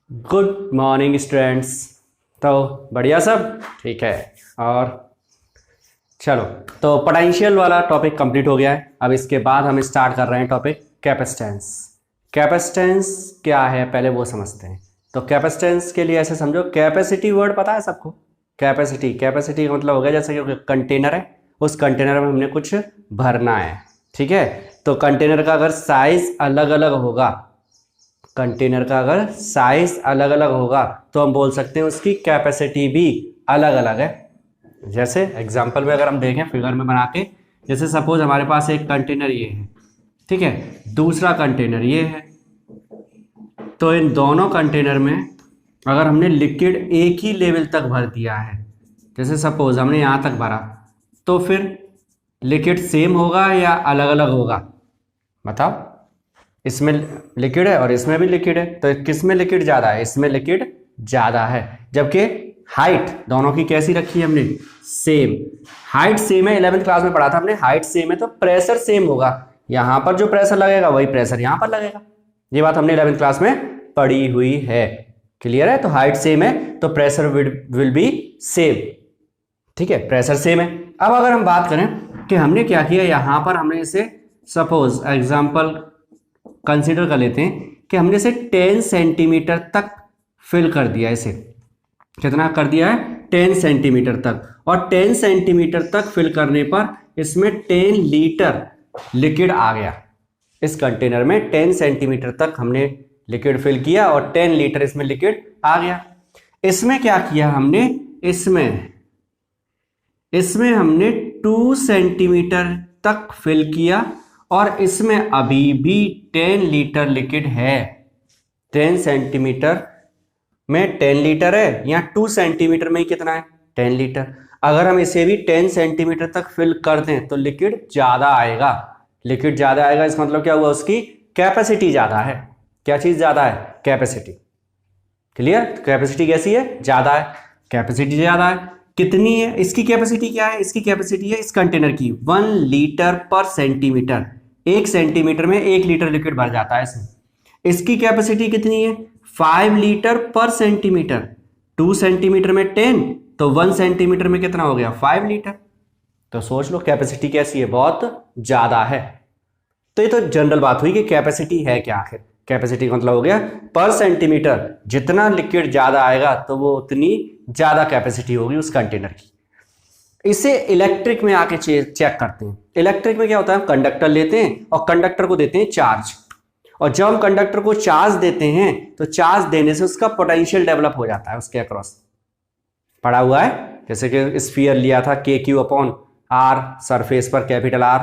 Good morning students. तो बढ़िया सब ठीक है। और चलो, तो पोटेंशियल वाला टॉपिक कंप्लीट हो गया है। अब इसके बाद हम स्टार्ट कर रहे हैं टॉपिक कैपेसिटेंस। कैपेसिटेंस क्या है पहले वो समझते हैं। तो कैपेसिटेंस के लिए ऐसे समझो, कैपेसिटी वर्ड पता है सबको। कैपेसिटी कैपेसिटी का मतलब हो गया जैसे कि कंटेनर है, उस कंटेनर में हमने कुछ भरना है। ठीक है, तो कंटेनर का अगर साइज अलग अलग होगा, कंटेनर का अगर साइज अलग अलग होगा तो हम बोल सकते हैं उसकी कैपेसिटी भी अलग अलग है। जैसे एग्जांपल में अगर हम देखें फिगर में बना के, जैसे सपोज हमारे पास एक कंटेनर ये है, ठीक है, दूसरा कंटेनर ये है। तो इन दोनों कंटेनर में अगर हमने लिक्विड एक ही लेवल तक भर दिया है, जैसे सपोज हमने यहाँ तक भरा, तो फिर लिक्विड सेम होगा या अलग अलग होगा? बताओ। इसमें लिक्विड है और इसमें भी लिक्विड है, तो किस में लिक्विड ज़्यादा है? इसमें लिक्विड ज़्यादा है। जबकि हाइट दोनों की कैसी रखी है हमने? सेम। हाइट सेम है, 11th क्लास में पढ़ा था हमने, हाइट सेम है तो प्रेशर सेम होगा। यहाँ पर जो प्रेशर लगेगा वही प्रेशर यहाँ पर लगेगा। ये बात हमने 11th क्लास में पढ़ी हुई है। क्लियर है? तो हाइट सेम है तो प्रेशर विल बी सेम। ठीक है, प्रेशर सेम है। अब अगर हम बात करें कि हमने क्या किया, यहाँ पर हमने इसे सपोज एग्जाम्पल कंसीडर कर लेते हैं कि हमने इसे 10 सेंटीमीटर तक फिल कर दिया। इसे कितना कर दिया है? 10 सेंटीमीटर तक। और 10 सेंटीमीटर तक फिल करने पर इसमें 10 लीटर लिक्विड आ गया। इस कंटेनर में 10 सेंटीमीटर तक हमने लिक्विड फिल किया और 10 लीटर इसमें लिक्विड आ गया। इसमें क्या किया हमने? इसमें हमने 2 सेंटीमीटर तक फिल किया और इसमें अभी भी 10 लीटर लिक्विड है। 10 सेंटीमीटर में 10 लीटर है, या 2 सेंटीमीटर में ही कितना है? 10 लीटर। अगर हम इसे भी 10 सेंटीमीटर तक फिल कर दें तो लिक्विड ज़्यादा आएगा। लिक्विड ज़्यादा आएगा, इसका मतलब क्या हुआ? उसकी कैपेसिटी ज़्यादा है। क्या चीज़ ज़्यादा है? कैपेसिटी। क्लियर? कैपेसिटी कैसी है? ज़्यादा है। कैपेसिटी ज़्यादा है। कितनी है इसकी कैपेसिटी? क्या है इसकी कैपेसिटी? है इस कंटेनर की 1 लीटर पर सेंटीमीटर। 1 सेंटीमीटर में 1 लीटर लिक्विड भर जाता है इसमें। इसकी कैपेसिटी कितनी है? 5 लीटर पर सेंटीमीटर। 2 सेंटीमीटर में 10, तो 1 सेंटीमीटर में कितना हो गया? 5 लीटर। तो सोच लो कैपेसिटी कैसी है? बहुत ज्यादा है। तो ये तो जनरल बात हुई कि कैपेसिटी है क्या आखिर। कैपेसिटी का मतलब हो गया पर सेंटीमीटर जितना लिक्विड ज्यादा आएगा तो वो उतनी ज्यादा कैपेसिटी होगी उस कंटेनर की। इसे इलेक्ट्रिक में आके चेक करते हैं। इलेक्ट्रिक में क्या होता है? हम कंडक्टर लेते हैं और कंडक्टर को देते हैं चार्ज, और जब हम कंडक्टर को चार्ज देते हैं तो चार्ज देने से उसका पोटेंशियल डेवलप हो जाता है उसके अक्रॉस। पढ़ा हुआ है, जैसे कि स्फीयर लिया था KQ/R, सरफेस पर कैपिटल R।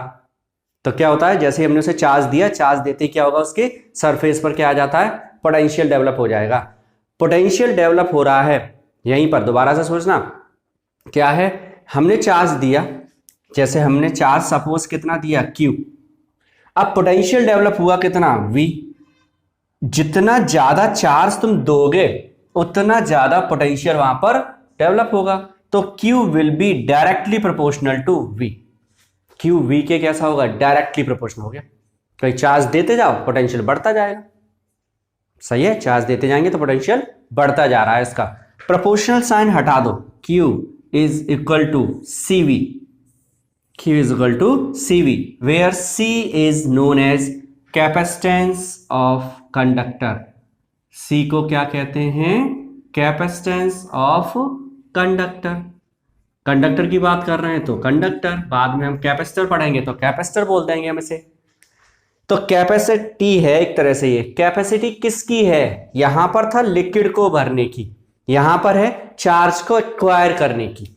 तो क्या होता है? जैसे हमने उसे चार्ज दिया, चार्ज देते ही क्या होगा? उसके सरफेस पर क्या आ जाता है? पोटेंशियल डेवलप हो जाएगा। पोटेंशियल डेवलप हो रहा है यहीं पर। दोबारा से सोचना क्या है? हमने चार्ज दिया, जैसे हमने चार्ज सपोज कितना दिया? Q। अब पोटेंशियल डेवलप हुआ कितना? V। जितना ज्यादा चार्ज तुम दोगे उतना ज्यादा पोटेंशियल वहां पर डेवलप होगा। तो Q will be directly proportional to V। Q V के कैसा होगा? डायरेक्टली प्रोपोर्शनल हो गया। कहीं चार्ज देते जाओ पोटेंशियल बढ़ता जाएगा। सही है, चार्ज देते जाएंगे तो पोटेंशियल बढ़ता जा रहा है। इसका प्रोपोर्शनल साइन हटा दो। Q is equal to CV। Q is equal to CV, where C is known as capacitance of conductor। C को क्या कहते हैं? Capacitance of conductor. कंडक्टर की बात कर रहे हैं तो कंडक्टर, बाद में हम कैपेसिटर पढ़ेंगे तो कैपेसिटर बोल देंगे हम इसे। तो कैपेसिटी है एक तरह से। ये कैपेसिटी किसकी है? यहां पर था लिक्विड को भरने की, यहां पर है चार्ज को एक्वायर करने की।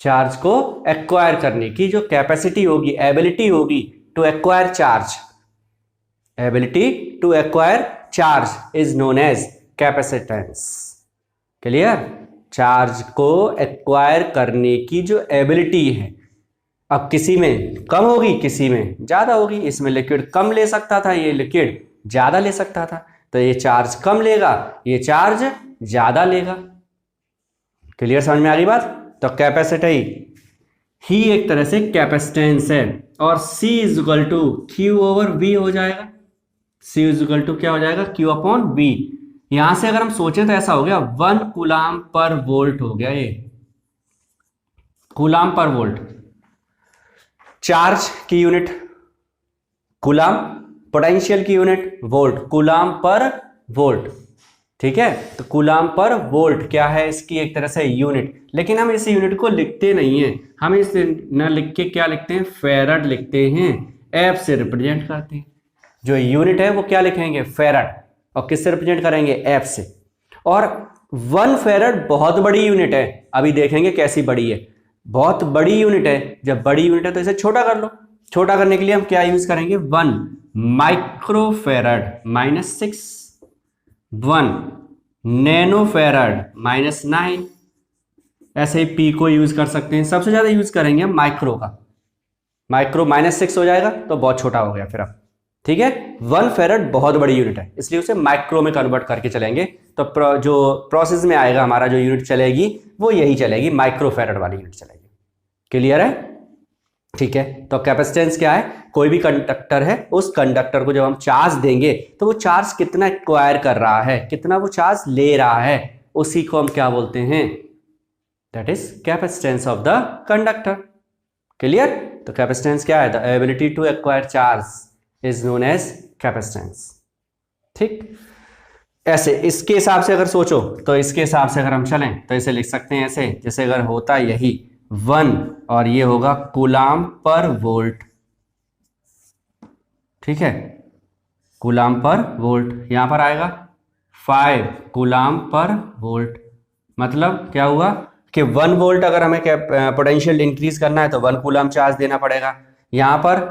चार्ज को एक्वायर करने की जो कैपेसिटी होगी, एबिलिटी होगी to acquire charge, ability to acquire charge is known as capacitance. Clear? Charge को एक्वायर करने की जो एबिलिटी है, अब किसी में कम होगी किसी में ज्यादा होगी। इसमें लिक्विड कम ले सकता था, ये लिक्विड ज्यादा ले सकता था, तो ये चार्ज कम लेगा, ये चार्ज ज्यादा लेगा। क्लियर? समझ में आ गई बात? तो कैपेसिटी ही एक तरह से कैपेसिटेंस है। और C is equal to Q/V हो जाएगा। C इज इक्वल टू क्या हो जाएगा? Q/V। यहां से अगर हम सोचें तो ऐसा हो गया 1 कूलाम पर वोल्ट हो गया, ये कूलाम पर वोल्ट। चार्ज की यूनिट कूलाम, पोटेंशियल की यूनिट वोल्ट, कूलाम पर वोल्ट। ठीक है, तो कूलाम पर वोल्ट क्या है इसकी एक तरह से यूनिट, लेकिन हम इस यूनिट को लिखते नहीं है, हम इसे न लिख के क्या लिखते हैं, फेरड लिखते हैं, एफ से रिप्रेजेंट करते हैं। जो यूनिट है वो क्या लिखेंगे, फेरड, और किससे रिप्रेजेंट करेंगे, एफ से। और 1 फेरड बहुत बड़ी यूनिट है, अभी देखेंगे कैसी बड़ी है, बहुत बड़ी यूनिट है। जब बड़ी यूनिट है तो इसे छोटा कर लो, छोटा करने के लिए हम क्या यूज करेंगे, 1 माइक्रोफेरड -6, 1 नैनोफेरड -9। ऐसे ही पी को यूज कर सकते हैं, सबसे ज्यादा यूज करेंगे हम माइक्रो का, माइक्रो -6 हो जाएगा तो बहुत छोटा हो गया फिर अब। ठीक है, 1 फेरड बहुत बड़ी यूनिट है, इसलिए उसे माइक्रो में कन्वर्ट करके चलेंगे, तो जो प्रोसेस में आएगा हमारा जो यूनिट चलेगी वो यही चलेगी, माइक्रो फेरड वाली यूनिट चलेगी। क्लियर है? ठीक है, तो कैपेसिटेंस क्या है, कोई भी कंडक्टर है, उस कंडक्टर को जब हम चार्ज देंगे तो वो चार्ज कितना एक्वायर कर रहा है, कितना वो चार्ज ले रहा है, उसी को हम क्या बोलते हैं, that is capacitance of the conductor. Clear? तो कैपेसिटेंस क्या है, the ability to acquire charge is known as capacitance. ठीक, ऐसे इसके हिसाब से अगर सोचो तो इसके हिसाब से अगर हम चलें तो इसे लिख सकते हैं ऐसे, जैसे अगर होता यही 1 और ये होगा कूलाम पर वोल्ट। ठीक है, कूलाम पर वोल्ट, यहां पर आएगा 5 कूलाम पर वोल्ट। मतलब क्या हुआ कि 1 वोल्ट अगर हमें पोटेंशियल इंक्रीज करना है तो 1 कूलाम चार्ज देना पड़ेगा। यहां पर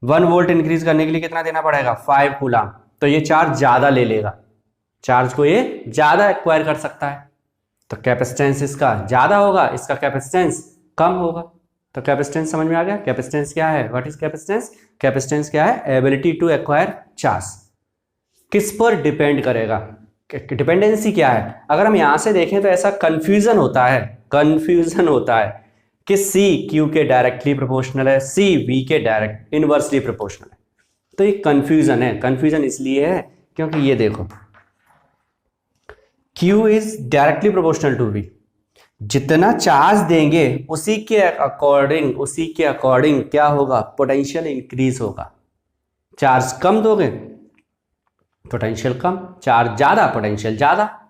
1 वोल्ट इंक्रीज करने के लिए कितना देना पड़ेगा, 5 कूलाम, तो ये चार्ज ज्यादा ले लेगा, चार्ज को ये ज्यादा एक्वायर कर सकता है, तो कैपेसिटेंस इसका ज्यादा होगा, इसका कैपेसिटेंस कम होगा। तो कैपेसिटेंस समझ में आ गया, कैपेसिटेंस क्या है, व्हाट इज कैपेसिटेंस, कैपेसिटेंस क्या है, एबिलिटी टू एक्वायर चार्ज। किस पर डिपेंड करेगा, डिपेंडेंसी क्या है, अगर हम यहां से देखें तो ऐसा कंफ्यूजन होता है, कंफ्यूजन होता है कि C Q के डायरेक्टली प्रोपोर्शनल है, C V के डायरेक्ट इनवर्सली प्रोपोर्शनल है, तो ये कंफ्यूजन है। कंफ्यूजन इसलिए है क्योंकि ये देखो Q is directly proportional to V, जितना चार्ज देंगे उसी के अकॉर्डिंग क्या होगा, पोटेंशियल इंक्रीज होगा। चार्ज कम दोगे पोटेंशियल कम, चार्ज ज्यादा पोटेंशियल ज्यादा,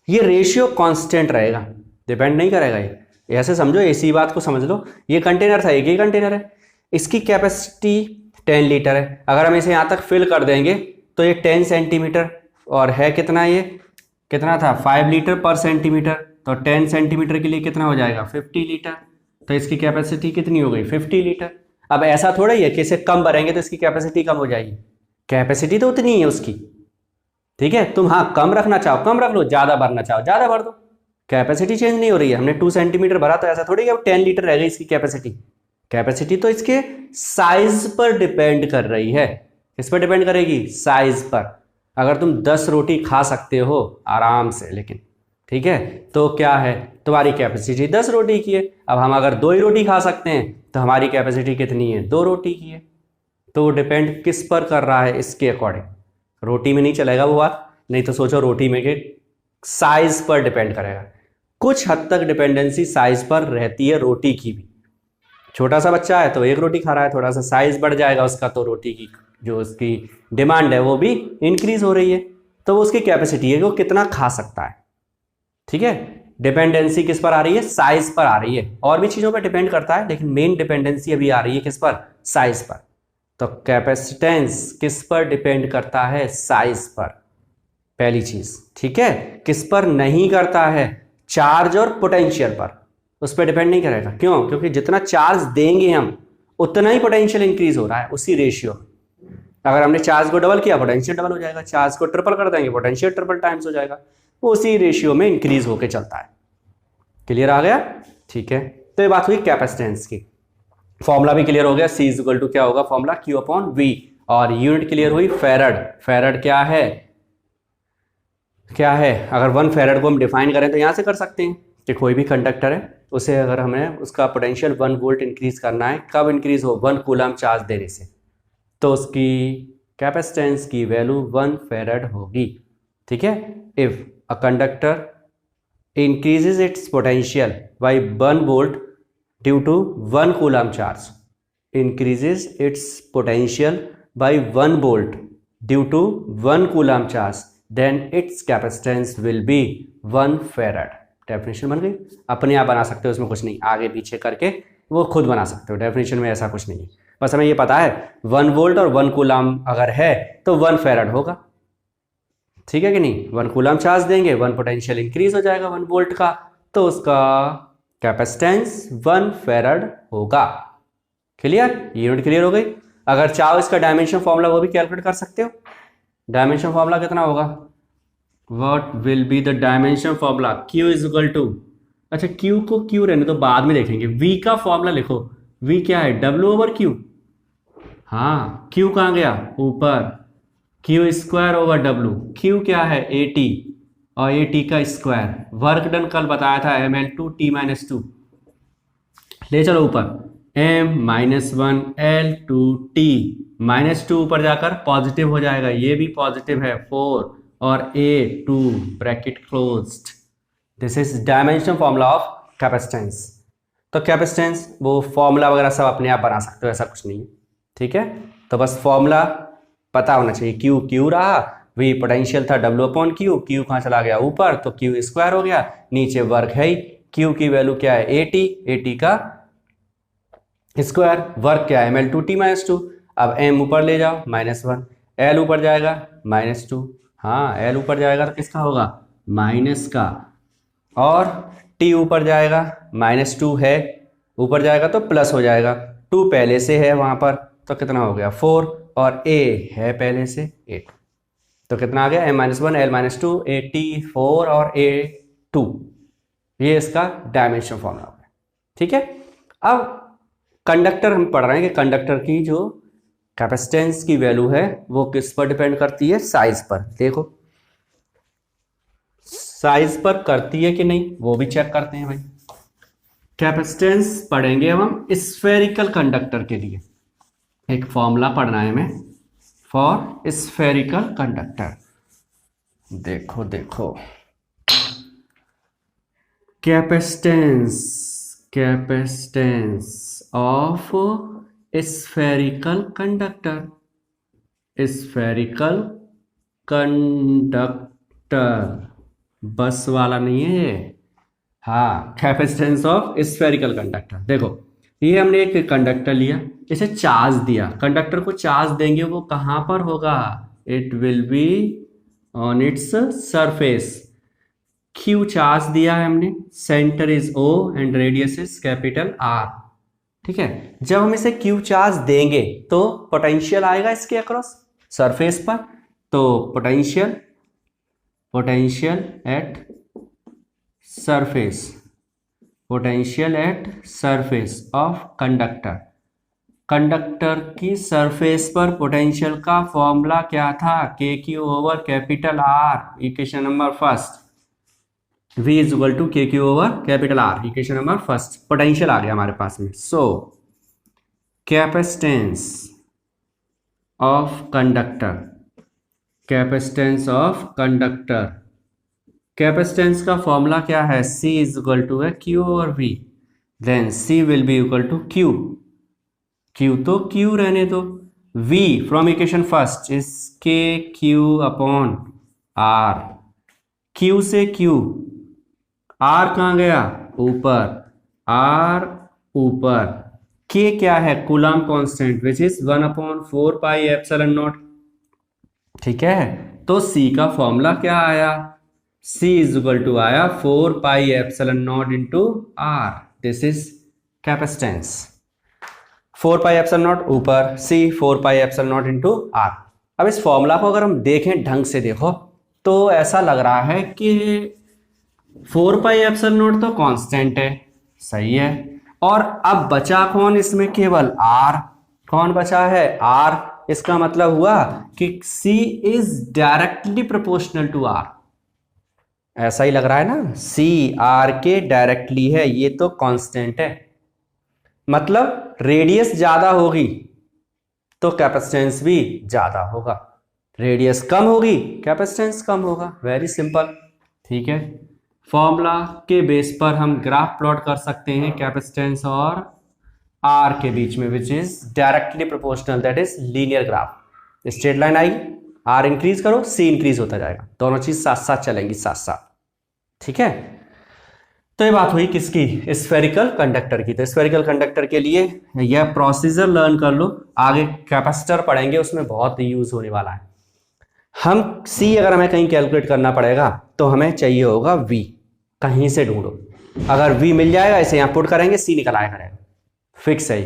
ये रेशियो कांस्टेंट रहेगा, डिपेंड नहीं करेगा। ये ऐसे समझो, इसी बात को समझ लो, ये कंटेनर था, एक ही कंटेनर है, इसकी कैपेसिटी 10 लीटर है, अगर हम इसे यहां तक फिल कर देंगे तो ये 10 सेंटीमीटर, और है कितना, ये कितना था 5 लीटर पर सेंटीमीटर, तो 10 सेंटीमीटर के लिए कितना हो जाएगा 50 लीटर, तो इसकी कैपेसिटी कितनी हो गई 50 लीटर। अब ऐसा थोड़ा ही है कि इसे कम भरेंगे तो इसकी कैपेसिटी कम हो जाएगी, कैपेसिटी तो उतनी ही है उसकी। ठीक है, तुम हाँ कम रखना चाहो कम रख लो, ज्यादा भरना चाहो ज्यादा भर दो, कैपेसिटी चेंज नहीं हो रही है। हमने 2 सेंटीमीटर भरा तो ऐसा थोड़ी कि अब 10 लीटर रह गई इसकी कैपेसिटी, कैपेसिटी तो इसके साइज पर डिपेंड कर रही है। किस पर डिपेंड करेगी, साइज पर। अगर तुम 10 रोटी खा सकते हो आराम से, लेकिन ठीक है, तो क्या है, तुम्हारी कैपेसिटी 10 रोटी की है। अब हम अगर 2 ही रोटी खा सकते हैं तो हमारी कैपेसिटी कितनी है, 2 रोटी की है। तो वो डिपेंड किस पर कर रहा है, इसके अकॉर्डिंग। रोटी में नहीं चलेगा वो बात, नहीं तो सोचो रोटी में के साइज पर डिपेंड करेगा। कुछ हद तक डिपेंडेंसी साइज पर रहती है रोटी की भी। छोटा सा बच्चा है तो 1 रोटी खा रहा है, थोड़ा सा साइज बढ़ जाएगा उसका तो रोटी की जो उसकी डिमांड है वो भी इंक्रीज हो रही है, तो वो उसकी कैपेसिटी है कि वो कितना खा सकता है। ठीक है, डिपेंडेंसी किस पर आ रही है, साइज पर आ रही है। और भी चीजों पर डिपेंड करता है, लेकिन मेन डिपेंडेंसी अभी आ रही है किस पर, साइज पर। तो कैपेसिटेंस किस पर डिपेंड करता है, साइज पर, पहली चीज। ठीक है, किस पर नहीं करता है, चार्ज और पोटेंशियल पर, उस पर डिपेंड नहीं करेगा। क्यों, क्योंकि जितना चार्ज देंगे हम उतना ही पोटेंशियल इंक्रीज हो रहा है, उसी रेशियो। अगर हमने चार्ज को डबल किया पोटेंशियल डबल हो जाएगा, चार्ज को ट्रिपल कर देंगे पोटेंशियल ट्रिपल टाइम्स हो जाएगा, वो उसी रेशियो में इंक्रीज होकर चलता है। क्लियर आ गया? ठीक है, तो ये बात हुई कैपेसिटेंस की। फॉर्मूला भी क्लियर हो गया, C इज इक्वल टू क्या होगा फॉर्मूला, Q/V। और यूनिट क्लियर हुई, फेरड। फेरड क्या है, क्या है, अगर 1 फेरड को हम डिफाइन करें तो यहां से कर सकते हैं कि कोई भी कंडक्टर है उसे अगर हमें उसका पोटेंशियल 1 वोल्ट इंक्रीज करना है, कब इंक्रीज हो, 1 कूलम चार्ज देने से, तो उसकी कैपेसिटेंस की वैल्यू 1 फेरड होगी। ठीक है, if a conductor increases its potential by 1 volt due to 1 coulomb charge, increases its potential by 1 volt due to 1 coulomb charge, then its capacitance will be 1 farad. Definition बन गई, अपने आप बना सकते हो, उसमें कुछ नहीं, आगे पीछे करके वो खुद बना सकते हो, डेफिनेशन में ऐसा कुछ नहीं है, बस हमें ये पता है 1 वोल्ट और 1 कूलम अगर है तो 1 फैराड होगा, ठीक है कि नहीं। 1 कूलम चार्ज देंगे, 1 पोटेंशियल इंक्रीज हो जाएगा 1 वोल्ट का, तो उसका कैपेसिटेंस 1 फैराड होगा। क्लियर, यूनिट क्लियर हो गई। अगर चाहो इसका डायमेंशन फॉर्मूला वो भी कैलकुलेट कर सकते हो। डायमेंशन फॉर्मूला कितना होगा, what will be the dimension formula, Q is equal to, अच्छा Q को Q रहने तो बाद में देखेंगे, V का फॉर्मूला लिखो, V क्या है, W/Q, हाँ Q कहाँ गया ऊपर, Q square over W, Q क्या है AT और AT का स्क्वायर, वर्क डन कल बताया था mL2T-2, ले चलो ऊपर M-1 L2T, -2 ऊपर जाकर पॉजिटिव हो जाएगा, ये भी पॉजिटिव है 4 और A2 bracket closed. This is dimension formula of capacitance. तो कैपेसिटेंस वो फॉर्मूला वगैरह सब अपने आप बना सकते हो, ऐसा कुछ नहीं है, ठीक है। तो बस फॉर्मूला पता होना चाहिए, Q रहा, V पोटेंशियल था W/Q, Q कहाँ चला गया ऊपर तो Q स्क्वायर हो गया, नीचे वर्क है ही, Q की वैल्यू क्या है AT का स्क्वायर, वर्क क्या है mL2T-2, अब M ऊपर ले जाओ -1, L ऊपर जाएगा -2, हाँ L ऊपर जाएगा तो किसका होगा माइनस का, और T ऊपर जाएगा -2 है, ऊपर जाएगा तो प्लस हो जाएगा, 2 पहले से है वहां पर तो कितना हो गया 4, और A है पहले से 8, तो कितना आ गया M-1 L-2 AT 4 और A2, ये इसका डायमेंशन फॉर्मूला हो गया, ठीक है। अब कंडक्टर हम पढ़ रहे हैं कि कंडक्टर की जो कैपेसिटेंस की वैल्यू है वो किस पर डिपेंड करती है, साइज पर। देखो साइज पर करती है कि नहीं वो भी चेक करते हैं भाई। कैपेसिटेंस पढ़ेंगे हम स्फेरिकल कंडक्टर के लिए, एक फॉर्मूला पढ़ना है हमें फॉर स्फेरिकल कंडक्टर। देखो capacitance of spherical conductor, spherical conductor bus वाला नहीं है ये, हाँ कैपेसिटेंस ऑफ स्फेरिकल कंडक्टर। देखो ये हमने एक कंडक्टर लिया, इसे चार्ज दिया, कंडक्टर को चार्ज देंगे वो कहाँ पर होगा, it will be on its surface. Q charge दिया है हमने, centre is O and radius is capital R, ठीक है। जब हम इसे Q चार्ज देंगे तो पोटेंशियल आएगा इसके अक्रॉस सरफेस पर, तो potential at surface of conductor की सरफेस पर पोटेंशियल का फॉर्मूला क्या था, KQ/R, equation number first, V is equal to KQ/R, equation number first, potential आ गया हमारे पास में। So capacitance of conductor, capacitance का फॉर्मूला क्या है, C इज इक्वल टू है Q/V, then C will be equal to Q तो Q रहने दो, V from equation first is KQ/R, Q से Q, R कहाँ गया ऊपर, K क्या है कूलम कांस्टेंट विच इज 1/4πε0, ठीक है। तो C का फॉर्मूला क्या आया, C इज इक्वल टू आया 4πε0 into R, this is capacitance, 4πε0 ऊपर, C 4πε0 इंटू R। अब इस फॉर्मूला को अगर हम देखें ढंग से देखो तो ऐसा लग रहा है कि 4πε0 तो कांस्टेंट है, सही है, और अब बचा कौन इसमें, केवल R, कौन बचा है R, इसका मतलब हुआ कि C is directly proportional to R, ऐसा ही लग रहा है ना, C R के डायरेक्टली है, ये तो कांस्टेंट है, मतलब रेडियस ज्यादा होगी तो कैपेसिटेंस भी ज्यादा होगा, रेडियस कम होगी कैपेसिटेंस कम होगा, वेरी सिंपल। ठीक है, फॉर्मूला के बेस पर हम ग्राफ प्लॉट कर सकते हैं कैपेसिटेंस और आर के बीच में, which is directly proportional, that is linear graph. Straight line आएगी, आर इंक्रीज करो सी इंक्रीज होता जाएगा, दोनों चीज साथ साथ चलेंगी, साथ साथ। ठीक है, तो ये बात हुई किसकी, स्फेरिकल कंडक्टर की। तो स्फेरिकल कंडक्टर के लिए यह प्रोसीजर लर्न कर लो, आगे कैपेसिटर पढ़ेंगे उसमें बहुत यूज होने वाला है। हम सी अगर हमें कहीं कैलकुलेट करना पड़ेगा तो हमें चाहिए होगा वी, कहीं से ढूंढो। अगर वी मिल जाएगा इसे यहाँ पुट करेंगे, सी निकल आया करेगा, फिक्स है।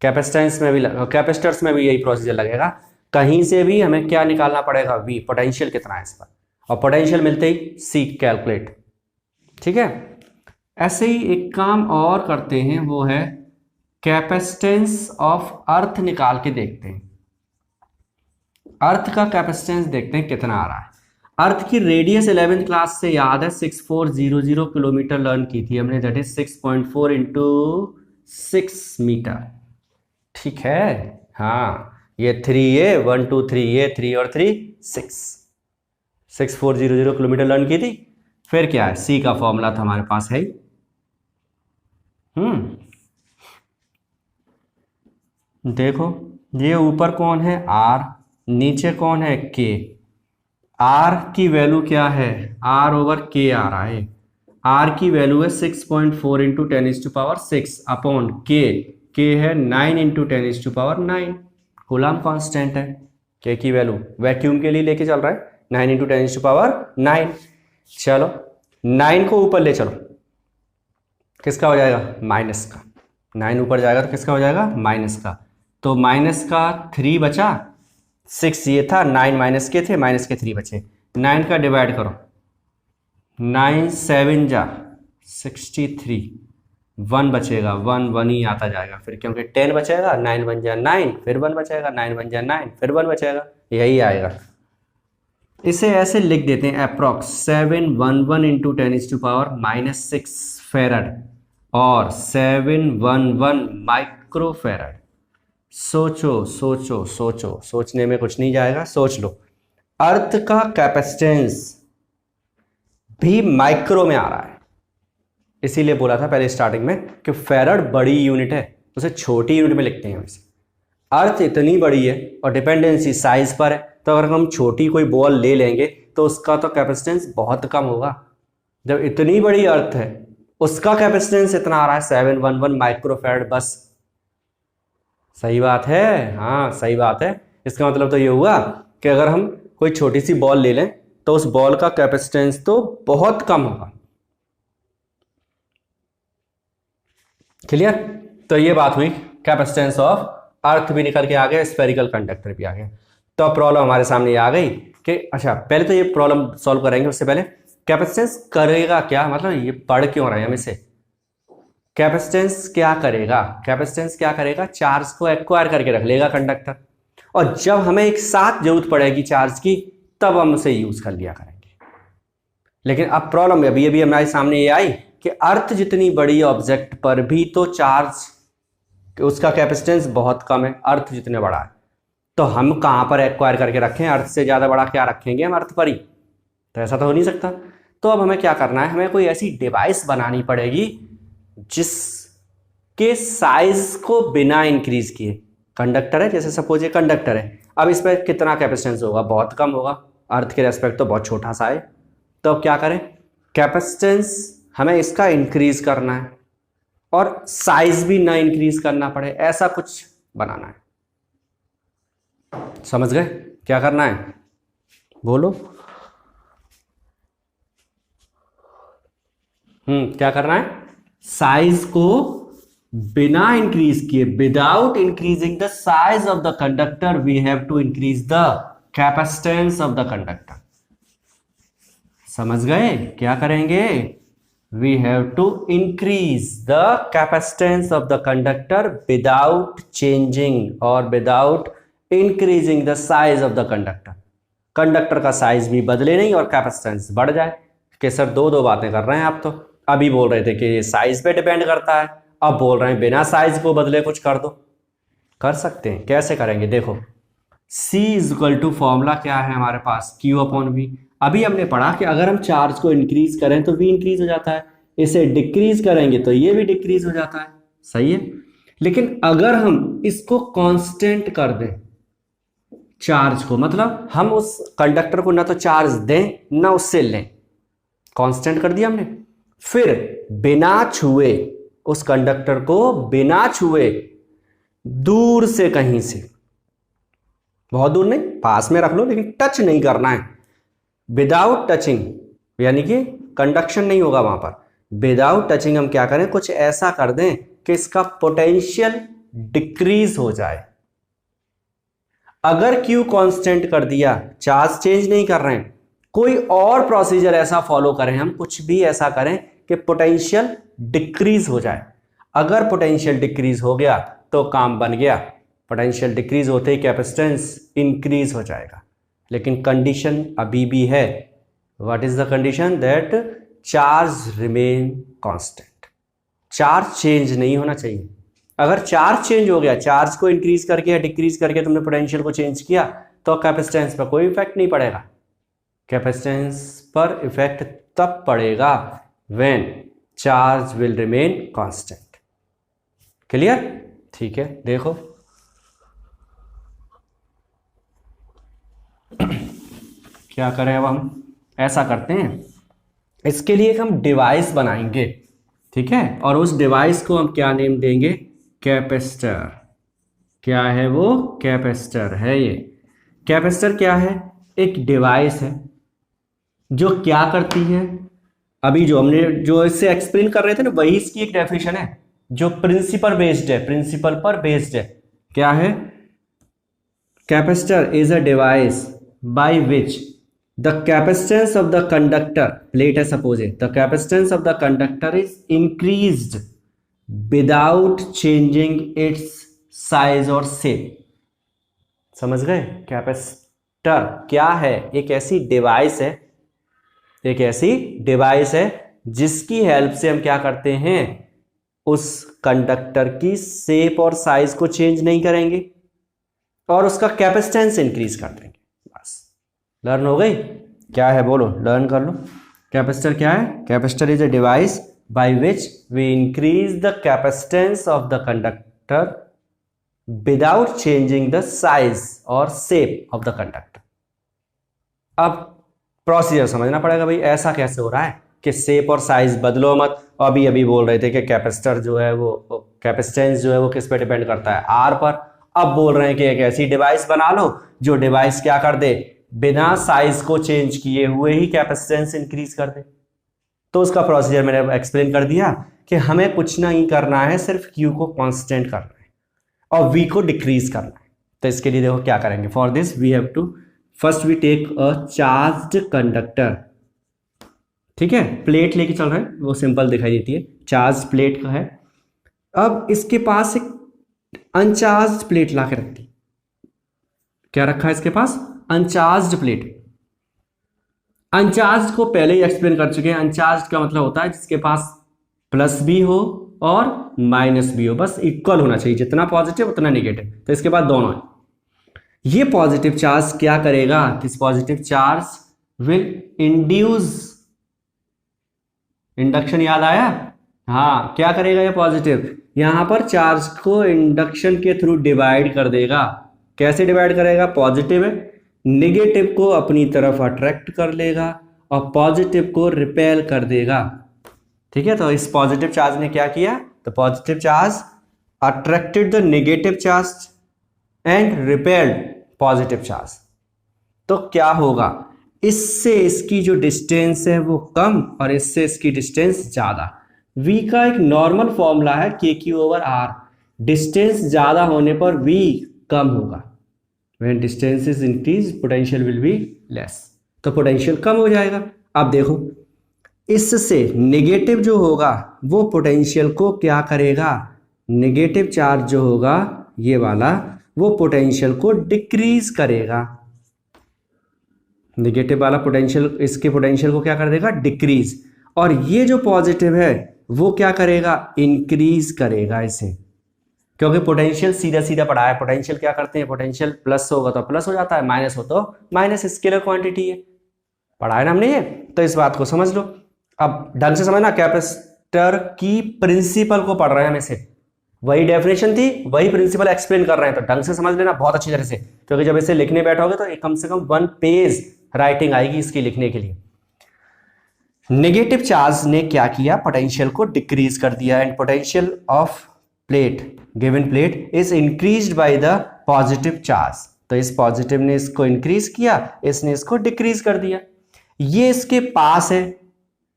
कैपेसिटेंस में भी कैपेसिटर्स में भी यही प्रोसीजर लगेगा, कहीं से भी हमें क्या निकालना पड़ेगा, वी, पोटेंशियल कितना है इस पर, और पोटेंशियल मिलते ही सी कैलकुलेट। ठीक है, ऐसे ही एक काम और करते हैं, वो है कैपेसिटेंस ऑफ अर्थ निकाल के देखते हैं। अर्थ का कैपेसिटेंस देखते हैं कितना आ रहा है। अर्थ की रेडियस 11th क्लास से याद है 6400 किलोमीटर लर्न की थी हमने, दैट इज 6.4 इंटू 6 मीटर। ठीक है, हाँ, ये 3 1 2 3, ये 3 और 3 6, 6400 किलोमीटर लर्न की थी। फिर क्या है, सी का फॉर्मूला था हमारे पास है। देखो ये ऊपर कौन है, आर, नीचे कौन है, के। आर की वैल्यू क्या है, आर ओवर के आ रहा है। आर की वैल्यू है 6.4 इंटू 10⁻6 अपॉन के है 9 इंटू 10⁻9। कूलम कांस्टेंट है, के की वैल्यू वैक्यूम के लिए लेके चल रहा है 9 इंटू 10⁻9। चलो 9 को ऊपर ले चलो, किसका हो जाएगा, माइनस का। 9 ऊपर जाएगा तो किसका हो जाएगा, माइनस का। तो माइनस का 3 बचा, 6 ये था, 9 माइनस के थे, माइनस के 3 बचे। 9 का डिवाइड करो, 9 7 जा 63, 1 बचेगा, 1 1 ही आता जाएगा फिर, क्योंकि 10 बचेगा, 9 1 जा 9, फिर 1 बचेगा, 9 1 जा 9, फिर 1 बचेगा, यही आएगा। इसे ऐसे लिख देते हैं, अप्रॉक्स 711 इंटू 10⁻⁻6 फेरड और 711 माइक्रो फेरड। सोचो सोचो सोचो, सोचने में कुछ नहीं जाएगा, सोच लो। अर्थ का कैपेसिटेंस भी माइक्रो में आ रहा है, इसीलिए बोला था पहले स्टार्टिंग में कि फेरड बड़ी यूनिट है, उसे छोटी यूनिट में लिखते हैं वैसे। अर्थ इतनी बड़ी है और डिपेंडेंसी साइज पर है, तो अगर हम छोटी कोई बॉल ले लेंगे तो उसका तो कैपेसिटेंस बहुत कम होगा। जब इतनी बड़ी अर्थ है उसका कैपेसिटेंस इतना आ रहा है 711 माइक्रोफैराड बस। सही बात है, हाँ सही बात है। इसका मतलब तो ये हुआ कि अगर हम कोई छोटी सी बॉल ले लें तो उस बॉल का कैपेसिटेंस तो बहुत कम होगा। क्लियर? तो ये बात हुई कैपेसिटेंस ऑफ अर्थ भी निकल के आ गया, स्फेरिकल कंडक्टर भी आ गया। तो प्रॉब्लम हमारे सामने आ गई कि अच्छा पहले तो ये प्रॉब्लम सॉल्व करेंगे, उससे पहले कैपेसिटेंस करेगा क्या, मतलब ये पढ़ क्यों रहे हैं हम इसे। कैपेसिटेंस क्या करेगा, कैपेसिटेंस क्या करेगा, चार्ज को एक्वायर करके रख लेगा कंडक्टर, और जब हमें एक साथ जरूरत पड़ेगी चार्ज की तब हम उसे यूज कर लिया करेंगे। लेकिन अब प्रॉब्लम अभी अभी हमारे सामने ये आई कि अर्थ जितनी बड़ी ऑब्जेक्ट पर भी तो चार्ज उसका कैपेसिटेंस बहुत कम है, अर्थ जितने बड़ा है, तो हम कहां पर एक्वायर करके रखें, अर्थ से ज्यादा बड़ा क्या रखेंगे हम अर्थ पर ही, तो ऐसा तो हो नहीं सकता। तो अब हमें क्या करना है, हमें कोई ऐसी डिवाइस बनानी पड़ेगी जिसके साइज को बिना इंक्रीज किए, कंडक्टर है जैसे सपोज ये कंडक्टर है, अब इस पर कितना कैपेसिटेंस होगा, बहुत कम होगा, अर्थ के रेस्पेक्ट तो बहुत छोटा सा है। तो अब क्या करें, कैपेसिटेंस हमें इसका इंक्रीज करना है और साइज भी ना इंक्रीज करना पड़े, ऐसा कुछ बनाना है। समझ गए क्या करना है, बोलो। क्या करना है, साइज को बिना इंक्रीज किए, without increasing the size of the conductor we have to increase the capacitance of the conductor. समझ गए क्या करेंगे, we have to increase the capacitance of the conductor without changing और without increasing the size of the conductor. Conductor का size भी बदले नहीं और कैपेसिटेंस बढ़ जाए। कि सर दो बातें कर रहे हैं आप, तो अभी बोल रहे थे कि साइज पे डिपेंड करता है, अब बोल रहे हैं बिना साइज को बदले कुछ कर दो। कर सकते हैं, कैसे करेंगे देखो। C is equal to formula क्या है हमारे पास, Q अपॉन V। अभी हमने पढ़ा कि अगर हम चार्ज को इंक्रीज करें तो V इंक्रीज हो जाता है, इसे डिक्रीज करेंगे तो ये भी डिक्रीज हो जाता है, सही है। लेकिन अगर हम इसको कांस्टेंट कर दें चार्ज को, मतलब हम उस कंडक्टर को ना तो चार्ज दें ना उससे लें, कांस्टेंट कर दिया हमने, फिर बिना छुए उस कंडक्टर को बिना छुए दूर से कहीं से, बहुत दूर नहीं पास में रख लो लेकिन टच नहीं करना है, विदाउट टचिंग, यानी कि कंडक्शन नहीं होगा वहां पर, विदाउट टचिंग हम क्या करें, कुछ ऐसा कर दें कि इसका पोटेंशियल डिक्रीज हो जाए। अगर Q कांस्टेंट कर दिया, चार्ज चेंज नहीं कर रहे हैं, कोई और प्रोसीजर ऐसा फॉलो करें, हम कुछ भी ऐसा करें कि पोटेंशियल डिक्रीज हो जाए। अगर पोटेंशियल डिक्रीज हो गया तो काम बन गया, पोटेंशियल डिक्रीज होते ही कैपेसिटेंस इंक्रीज हो जाएगा। लेकिन कंडीशन अभी भी है, what is the condition, that charge remain constant, charge change नहीं होना चाहिए। अगर चार्ज चेंज हो गया, चार्ज को इंक्रीज करके या डिक्रीज करके तुमने पोटेंशियल को चेंज किया, तो कैपेसिटेंस पर कोई इफेक्ट नहीं पड़ेगा। कैपेसिटेंस पर इफेक्ट तब पड़ेगा when charge will remain constant. Clear? ठीक है, देखो क्या करें अब हम, ऐसा करते हैं, इसके लिए एक हम डिवाइस बनाएंगे, ठीक है, और उस डिवाइस को हम क्या नेम देंगे, कैपेसिटर। क्या है वो, कैपेसिटर है ये। कैपेसिटर क्या है, एक डिवाइस है जो क्या करती है, अभी जो हमने जो इससे एक्सप्लेन कर रहे थे ना, वही इसकी एक डेफिनेशन है जो प्रिंसिपल बेस्ड है, प्रिंसिपल पर बेस्ड है। क्या है, capacitor is a device by which the capacitance of the conductor, plate है suppose, the capacitance of the conductor is increased without changing its size और शेप। समझ गए? कैपेसिटर क्या है, एक ऐसी डिवाइस है, एक ऐसी डिवाइस है जिसकी हेल्प से हम क्या करते हैं, उस कंडक्टर की शेप और साइज को चेंज नहीं करेंगे और उसका कैपेसिटेंस इंक्रीज कर देंगे। बस लर्न हो गई? क्या है बोलो, लर्न कर लो। कैपेसिटर क्या है, capacitor is a device by which we increase the capacitance of the conductor without changing the size और शेप ऑफ द कंडक्टर। अब प्रोसीजर समझना पड़ेगा भाई, ऐसा कैसे हो रहा है कि शेप और साइज बदलो मत। अभी अभी बोल रहे थे कि कैपेसिटर जो है वो, कैपेसिटेंस जो है वो किस पे डिपेंड करता है, आर पर। अब बोल रहे हैं कि एक ऐसी डिवाइस बना लो जो डिवाइस क्या कर दे, बिना साइज को चेंज किए हुए ही कैपेसिटेंस इंक्रीज कर दे। तो उसका प्रोसीजर मैंने एक्सप्लेन कर दिया कि हमें कुछ नहीं करना है, सिर्फ Q को कांस्टेंट करना है और V को डिक्रीज करना है। तो इसके लिए देखो क्या करेंगे, for this we have to first we take a charged conductor, ठीक है, प्लेट लेके चल रहे हैं, वो सिंपल दिखाई देती है, चार्ज प्लेट का है। अब इसके पास एक अनचार्ज्ड प्लेट ला के रख दी। क्या रखा है इसके पास, अनचार्ज्ड प्लेट। अनचार्ज्ड को पहले ही एक्सप्लेन कर चुके हैं। अनचार्ज्ड का मतलब होता है जिसके पास प्लस भी हो और माइनस भी हो, बस इक्वल होना चाहिए, जितना पॉजिटिव उतना नेगेटिव। तो इसके बाद दोनों है। ये पॉजिटिव चार्ज क्या करेगा, this positive charge will induce, induction याद आया, हाँ, क्या करेगा ये पॉजिटिव, यहां पर चार्ज को इंडक्शन के थ्रू डिवाइड कर देगा। कैसे डिवाइड करेगा, पॉजिटिव है, नेगेटिव को अपनी तरफ अट्रैक्ट कर लेगा और पॉजिटिव को रिपेल कर देगा। ठीक है, तो इस पॉजिटिव चार्ज ने क्या किया, तो positive charge attracted the negative charge and repelled positive charge. तो क्या होगा, इससे इसकी जो डिस्टेंस है वो कम और इससे इसकी डिस्टेंस ज्यादा। V का एक नॉर्मल फॉर्मूला है KQ/R, डिस्टेंस ज्यादा होने पर V कम होगा। When distance is increased, potential will be less, तो पोटेंशियल कम हो जाएगा। अब देखो, इससे नेगेटिव जो होगा वो पोटेंशियल को क्या करेगा, नेगेटिव चार्ज जो होगा ये वाला, वो पोटेंशियल को डिक्रीज करेगा। नेगेटिव वाला पोटेंशियल इसके पोटेंशियल को क्या कर देगा, डिक्रीज। और ये जो पॉजिटिव है वो क्या करेगा, इंक्रीज करेगा इसे, क्योंकि पोटेंशियल सीधा सीधा पढ़ा है। पोटेंशियल क्या करते हैं, पोटेंशियल प्लस होगा तो प्लस हो जाता है, माइनस हो तो माइनस, स्केलर क्वांटिटी है, पढ़ा है ना हमने ये। तो इस बात को समझ लो। अब ढंग से समझना, कैपेसिटर की प्रिंसिपल को पढ़ रहे हैं हम इसे, वही डेफिनेशन थी वही प्रिंसिपल एक्सप्लेन कर रहे हैं, तो ढंग से समझ लेना बहुत अच्छी तरह से, क्योंकि जब इसे लिखने बैठोगे तो कम से कम 1 पेज राइटिंग आएगी इसकी लिखने के लिए। नेगेटिव चार्ज ने क्या किया, पोटेंशियल को डिक्रीज कर दिया, and potential of plate given plate is increased by the positive charge. तो इस पॉजिटिव ने इसको इंक्रीज किया, इसने इसको डिक्रीज कर दिया। ये इसके पास है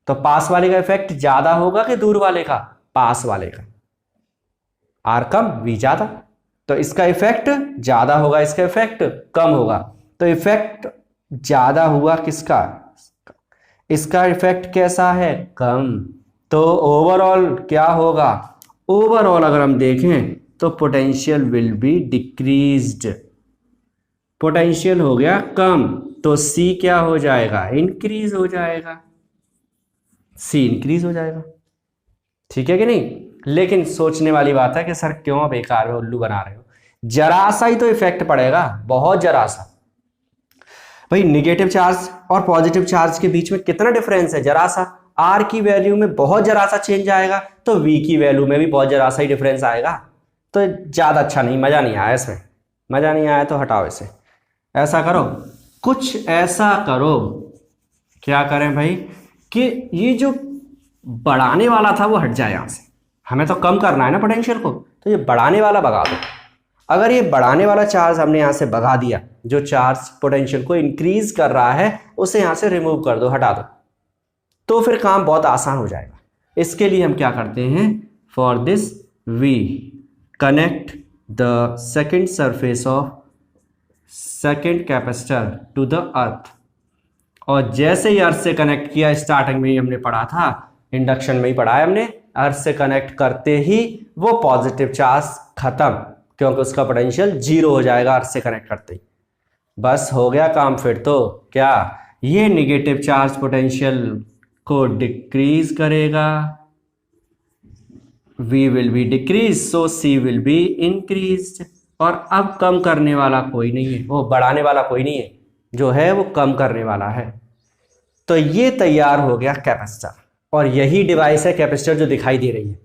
तो पास वाले का इफेक्ट ज्यादा होगा कि दूर वाले का, पास वाले का, आर कम वी ज्यादा, तो इसका इफेक्ट ज्यादा होगा, इसका इफेक्ट कम होगा। तो इफेक्ट ज्यादा हुआ किसका, इसका इफेक्ट कैसा है, कम। तो ओवरऑल क्या होगा, ओवरऑल अगर हम देखें तो potential will be decreased, potential हो गया कम, तो सी क्या हो जाएगा, इंक्रीज हो जाएगा, सी इंक्रीज हो जाएगा। ठीक है कि नहीं। लेकिन सोचने वाली बात है कि सर क्यों बेकार में उल्लू बना रहे हो, जरा सा ही तो इफेक्ट पड़ेगा, बहुत जरा सा। भाई निगेटिव चार्ज और पॉजिटिव चार्ज के बीच में कितना डिफरेंस है, जरा सा। आर की वैल्यू में बहुत जरा सा चेंज आएगा तो वी की वैल्यू में भी बहुत जरा सा ही डिफरेंस आएगा, तो ज्यादा अच्छा नहीं, मजा नहीं आया इसमें, मजा नहीं आया तो हटाओ इसे। ऐसा करो, कुछ ऐसा करो, क्या करें भाई, कि ये जो बढ़ाने वाला था वो हट जाए यहां से, हमें तो कम करना है ना पोटेंशियल को, तो ये बढ़ाने वाला भगा दो। अगर ये बढ़ाने वाला चार्ज हमने यहां से भगा दिया, जो चार्ज पोटेंशियल को इंक्रीज कर रहा है उसे यहां से रिमूव कर दो, हटा दो, तो फिर काम बहुत आसान हो जाएगा। इसके लिए हम क्या करते हैं, for this we connect the second surface of second capacitor to the earth, और जैसे ही अर्थ से कनेक्ट किया, स्टार्टिंग में ही हमने पढ़ा था, इंडक्शन में ही पढ़ा है हमने, अर्थ से कनेक्ट करते ही वो पॉजिटिव चार्ज खत्म, क्योंकि उसका पोटेंशियल 0 हो जाएगा अर्थ से कनेक्ट करते ही, बस हो गया काम। फिर तो क्या, ये निगेटिव चार्ज पोटेंशियल को डिक्रीज करेगा, V will be decrease, so C will be increased। और अब कम करने वाला कोई नहीं है, वो बढ़ाने वाला कोई नहीं है, जो है वो कम करने वाला है। तो ये तैयार हो गया कैपेसिटर, और यही डिवाइस है कैपेसिटर जो दिखाई दे रही है।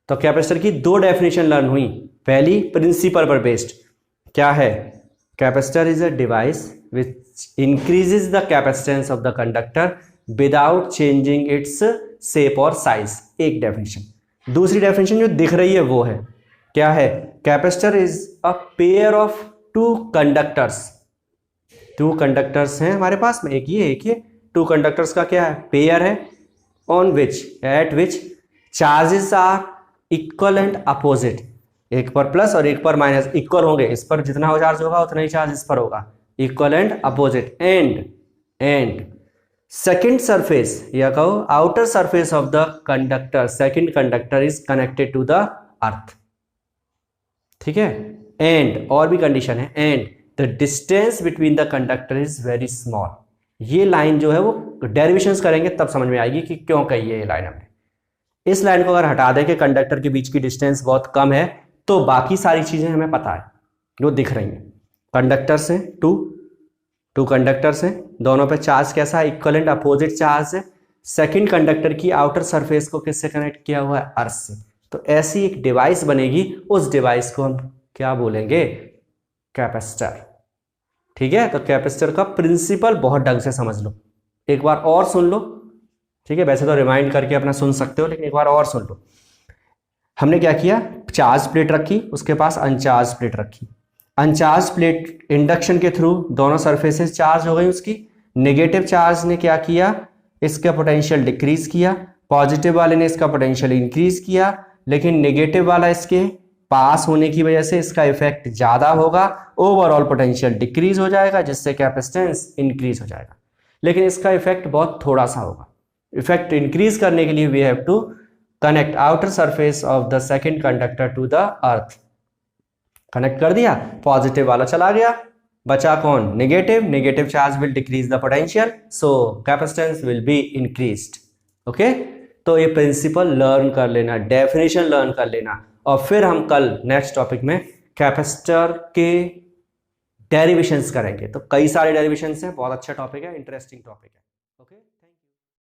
तो कैपेसिटर की 2 डेफिनेशन लर्न हुई। पहली प्रिंसिपल पर बेस्ड, क्या है, capacitor is a device which increases the capacitance of the conductor without changing its shape और साइज, एक डेफिनेशन। दूसरी डेफिनेशन जो दिख रही है वो है, क्या है, capacitor is a pair of 2 conductors. 2 conductors हैं हमारे पास में, एक ये 2 कंडक्टर्स का क्या है, पेयर है, on which at which charges are equal and opposite, एक पर प्लस और एक पर माइनस, इक्वल होंगे, इस पर जितना चार्ज होगा उतना ही चार्ज इस पर होगा, equal and opposite. And second surface या कहो outer surface of the conductor, second conductor is connected to the earth. ठीक है, एंड और भी कंडीशन है, and the distance between the conductor is very small. ये लाइन जो है वो डेरिवेशंस करेंगे तब समझ में आएगी कि क्यों कही है ये लाइन हमने। इस लाइन को अगर हटा दें कि कंडक्टर के बीच की डिस्टेंस बहुत कम है, तो बाकी सारी चीजें हमें पता है, जो दिख रही हैं। कंडक्टर्स हैं 2 कंडक्टर्स हैं, दोनों पे चार्ज कैसा है, इक्वल एंड अपोजिट चार्ज है। सेकंड कंडक्टर की आउटर सरफेस को किससे कनेक्ट किया हुआ है, अर्थ से। तो ऐसी एक डिवाइस बनेगी, उस डिवाइस को हम क्या बोलेंगे, कैपेसिटर। ठीक है, तो कैपेसिटर का प्रिंसिपल बहुत ढंग से समझ लो, एक बार और सुन लो। ठीक है, वैसे तो रिमाइंड करके अपना सुन सकते हो, लेकिन एक बार और सुन लो। हमने क्या किया, चार्ज प्लेट रखी, उसके पास अनचार्ज प्लेट रखी। अनचार्ज प्लेट इंडक्शन के थ्रू दोनों सरफेसेस चार्ज हो गई उसकी। नेगेटिव चार्ज ने क्या किया, इसका पोटेंशियल डिक्रीज किया, पॉजिटिव वाले ने इसका पोटेंशियल इंक्रीज किया, लेकिन नेगेटिव वाला इसके पास होने की वजह से इसका इफेक्ट ज्यादा होगा, ओवरऑल पोटेंशियल डिक्रीज हो जाएगा, जिससे कैपेसिटेंस इंक्रीज हो जाएगा। लेकिन इसका इफेक्ट बहुत थोड़ा सा होगा। इफेक्ट इंक्रीज करने के लिए we have to connect outer surface of the second conductor to the earth. Connect कर दिया, पॉजिटिव वाला चला गया, बचा कौन, negative. Negative charge will decrease the potential, so capacitance will be increased. Okay, तो ये प्रिंसिपल लर्न कर लेना, डेफिनेशन लर्न कर लेना, और फिर हम कल नेक्स्ट टॉपिक में कैपेसिटर के डेरिवेशंस करेंगे। तो कई सारे डेरिवेशंस हैं, बहुत अच्छा टॉपिक है, इंटरेस्टिंग टॉपिक है।